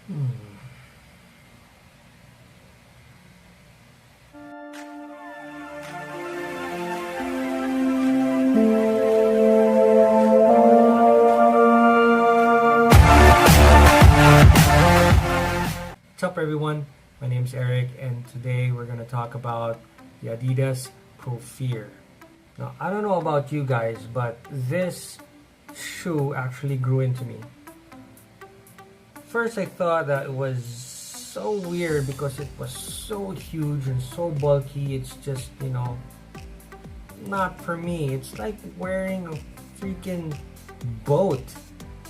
Hmm. What's up, everyone? My name's Eric, and today we're going to talk about the Adidas Prophere. Now, I don't know about you guys, but this shoe actually grew into me. First, I thought that it was so weird because it was so huge and so bulky. It's just, not for me. It's like wearing a freaking boat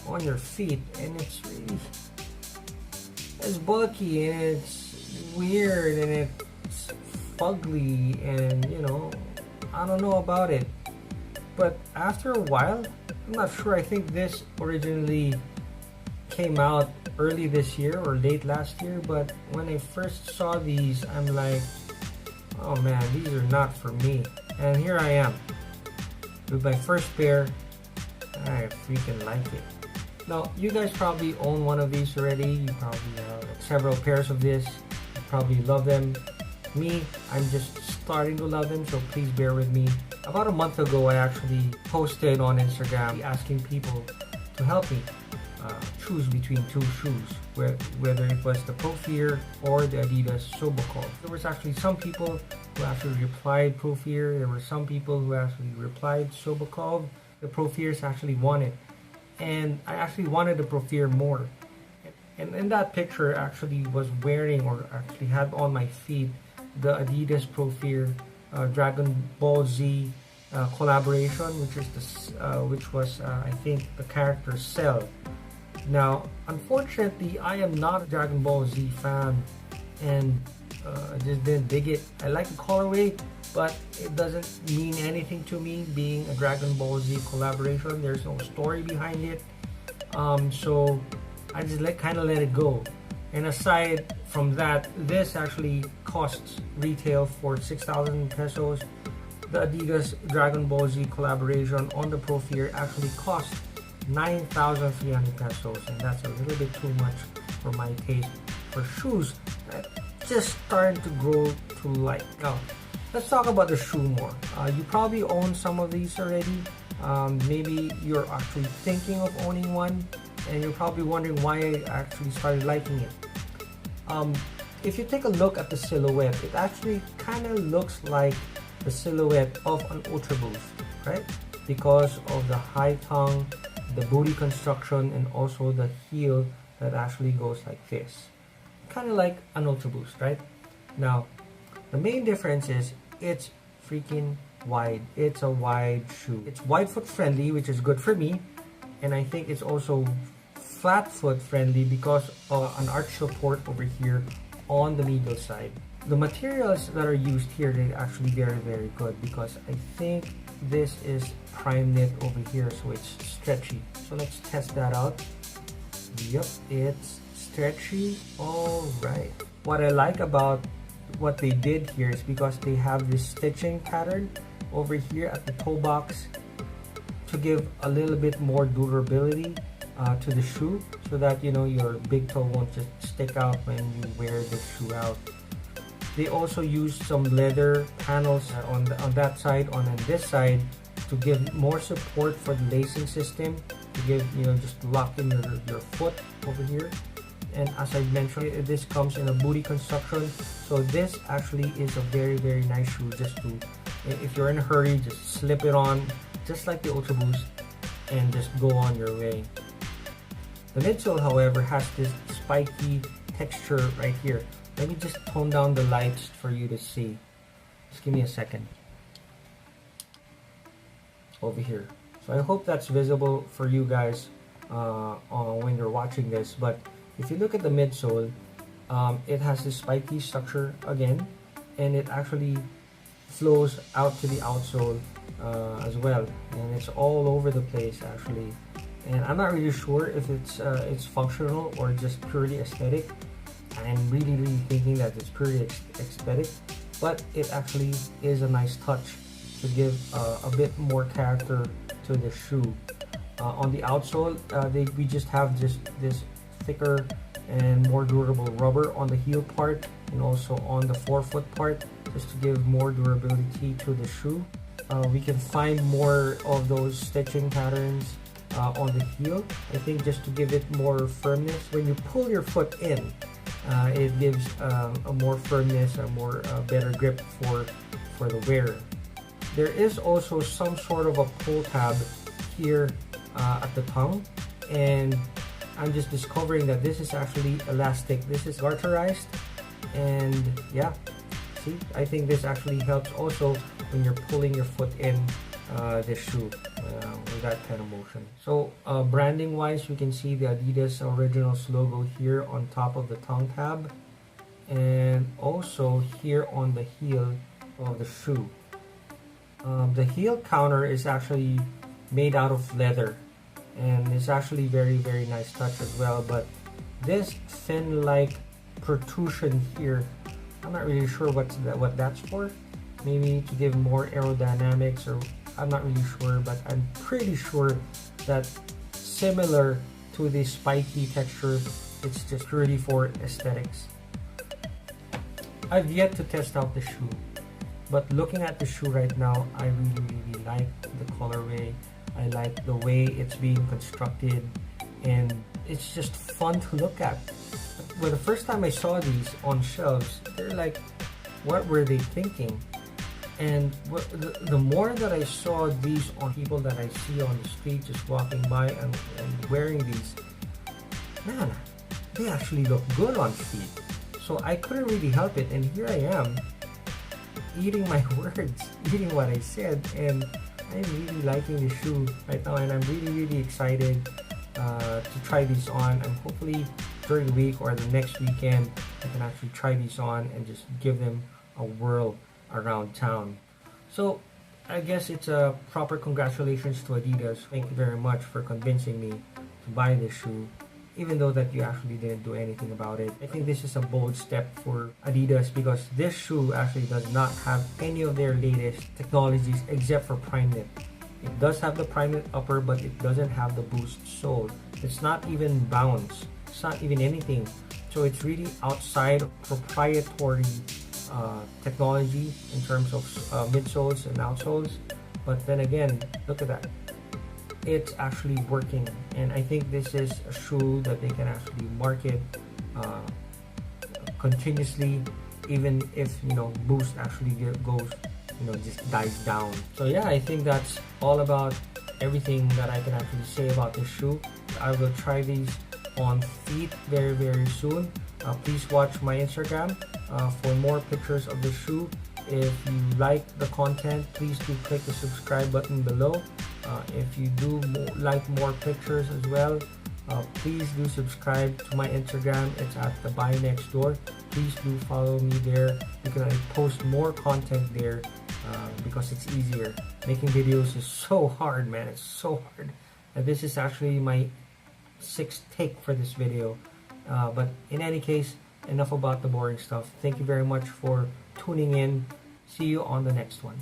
on your feet, and it's bulky and it's weird and it's fugly, and I don't know about it. But after a while, I'm not sure. I think this originally came out early this year or late last year, but when I first saw these, I'm like, oh man, these are not for me. And here I am with my first pair. I freaking like it. Now, you guys probably own one of these already. You probably have several pairs of this. You probably love them. Me, I'm just starting to love them, so please bear with me. About a month ago, I actually posted on Instagram asking people to help me choose between two shoes, whether it was the Prophere or the Adidas Sobocol. There was actually some people who actually replied Prophere. There were some people who actually replied Sobocol. The Propheres actually won it, and I actually wanted the Prophere more. And in that picture, actually was wearing or actually had on my feet the Adidas Prophere Dragon Ball Z collaboration, which was I think the character Cell. Now, unfortunately, I am not a Dragon Ball Z fan, and I just didn't dig it. I like the colorway, but it doesn't mean anything to me being a Dragon Ball Z collaboration. There's no story behind it, so I just kind of let it go. And aside from that, this actually costs retail for 6,000 pesos. The Adidas Dragon Ball Z collaboration on the Prophere actually costs 9,300 pesos, and that's a little bit too much for my taste for shoes that just starting to grow to like. Now, let's talk about the shoe more. You probably own some of these already. Maybe you're actually thinking of owning one, and you're probably wondering why I actually started liking it. If you take a look at the silhouette, it actually kind of looks like the silhouette of an Ultra Boost, right? Because of the high tongue, the booty construction, and also the heel that actually goes like this. Kind of like an Ultra Boost, right? Now, the main difference is it's freaking wide. It's a wide shoe. It's wide foot friendly, which is good for me. And I think it's also flat foot friendly because of an arch support over here on the medial side. The materials that are used here, they're actually very, very good because I think this is prime knit over here, so it's stretchy. So let's test that out. Yep, it's stretchy. All right. What I like about what they did here is because they have this stitching pattern over here at the toe box to give a little bit more durability to the shoe, so that your big toe won't just stick out when you wear the shoe out. They also used some leather panels on that side, on this side, to give more support for the lacing system, to give just lock in your foot over here. And as I mentioned, this comes in a booty construction, so this actually is a very, very nice shoe. Just to, if you're in a hurry, just slip it on just like the Ultra Boost and just go on your way. The midsole, however, has this spiky texture right here. Let me just tone down the lights for you to see. Just give me a second. Over here. So I hope that's visible for you guys when you're watching this. But if you look at the midsole, it has this spiky structure again, and it actually flows out to the outsole as well, and it's all over the place actually. And I'm not really sure if it's functional or just purely aesthetic. I'm really thinking that it's purely aesthetic, but it actually is a nice touch to give a bit more character to the shoe. On the outsole, we just have this thicker and more durable rubber on the heel part and also on the forefoot part, just to give more durability to the shoe. We can find more of those stitching patterns on the heel, I think, just to give it more firmness. When you pull your foot in, it gives a more firmness, a more better grip for the wearer. There is also some sort of a pull tab here at the tongue, and I'm just discovering that this is actually elastic. This is garterized, and yeah, see, I think this actually helps also when you're pulling your foot in this shoe with that kind of motion. So branding wise, you can see the Adidas Originals logo here on top of the tongue tab, and also here on the heel of the shoe. The heel counter is actually made out of leather, and it's actually very nice touch as well. But this fin like protrusion here, I'm not really sure what that's for. Maybe to give more aerodynamics, or I'm not really sure, but I'm pretty sure that similar to the spiky texture, it's just really for aesthetics. I've yet to test out the shoe, but looking at the shoe right now, I really like the colorway. I like the way it's being constructed, and it's just fun to look at. Well, the first time I saw these on shelves, they're like, what were they thinking? And the more that I saw these on people that I see on the street just walking by and wearing these, man, they actually look good on feet. So I couldn't really help it, and here I am eating my words, eating what I said, and I'm really liking the shoe right now, and I'm really excited to try these on, and hopefully during the week or the next weekend I can actually try these on and just give them a whirl around town. So I guess it's a proper congratulations to Adidas. Thank you very much for convincing me to buy this shoe, even though that you actually didn't do anything about it. I think this is a bold step for Adidas, because this shoe actually does not have any of their latest technologies except for Prime Knit. It does have the Prime Knit upper, but it doesn't have the Boost sole. It's not even bounce. It's not even anything. So it's really outside proprietary technology in terms of midsoles and outsoles. But then again, look at that. It's actually working, and I think this is a shoe that they can actually market continuously, even if, you know, Boost actually goes, you know, just dies down. So yeah, I think that's all about everything that I can actually say about this shoe. I will try these on feet very soon. Please watch my Instagram for more pictures of the shoe. If you like the content, please do click the subscribe button below. If you do like more pictures as well, please do subscribe to my Instagram. It's at the Buy Next Door. Please do follow me there, because I post more content there because it's easier. Making videos is so hard, man. It's so hard. And this is actually my 6th take for this video. But in any case, enough about the boring stuff. Thank you very much for tuning in. See you on the next one.